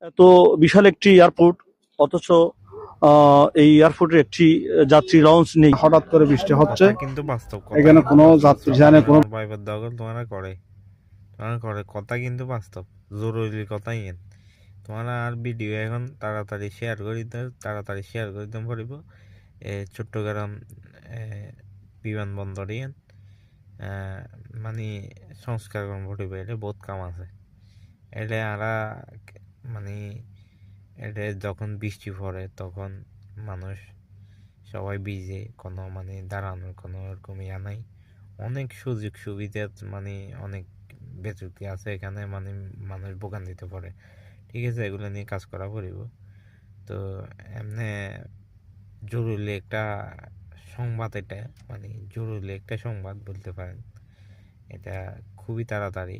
এত বিশাল একটি এয়ারপোর্ট, অথচ এই এয়ারপোর্টের একটি যাত্রী লঞ্চ নেই। হঠাৎ করে বৃষ্টি হচ্ছে, কথা কিন্তু বাস্তব, কথা এখানে কিন্তু কোনো বাস্তব। যাত্রী জানে কোনো ভাইবার দখল তোমারা করে কথা কিন্তু বাস্তব, জরুরি কথাই এন তোমারা। আর ভিডিও এখন তাড়াতাড়ি শেয়ার করে দিতে পারিব। চট্টগ্রাম বিমানবন্দরে মানে সংস্কার কর্ম ঘটিবে, এটা বহুত কাম আছে। এটা আরা মানে এটা যখন বৃষ্টি পড়ে তখন মানুষ সবাই ভিজে, কোনো মানে দাঁড়ানোর কোনো এরকম ইয়া নাই। অনেক সুযোগ সুবিধা মানে অনেক বেচুতি আছে এখানে, মানে মানুষ ভোগান্তিতে পড়ে। ঠিক আছে, এগুলো নিয়ে কাজ করা পড়িব। তো এমনি জরুরি একটা সংবাদ, এটা মানে জরুরি একটা সংবাদ বলতে পারেন। এটা খুবই তাড়াতাড়ি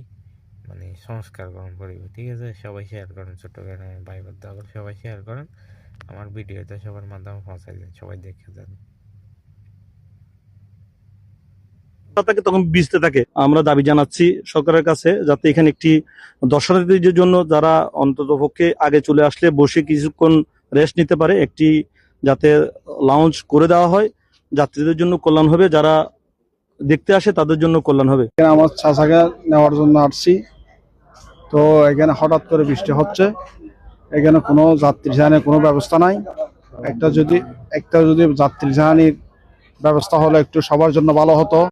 মানে সংস্কার গ্রহণ করিব। ঠিক আছে, সবাই শেয়ার করেন, চট্টগ্রামের ভাই বোনদের সবাই শেয়ার করেন, আমার ভিডিওটা সবার মাধ্যমে পৌঁছাই দিন, সবাই দেখে যান। থাকে তখন ভিজতে থাকে। আমরা দাবি জানাচ্ছি সরকারের কাছে, যাতে এখানে একটি দর্শনার্থীদের জন্য যারা অন্তত পক্ষে আগে চলে আসলে বসে কিছুক্ষণ রেস্ট নিতে পারে, একটি যাতে লাউঞ্জ করে দেওয়া হয়। যাত্রীদের জন্য কল্যাণ হবে, যারা দেখতে আসে তাদের জন্য কল্যাণ হবে। আমার চাচাকে নেওয়ার জন্য আসছি, তো এখানে হঠাৎ করে বৃষ্টি হচ্ছে, এখানে কোনো যাত্রী জাহানের কোনো ব্যবস্থা নাই। একটা যদি যাত্রী জাহানির ব্যবস্থা হলে একটু সবার জন্য ভালো হতো।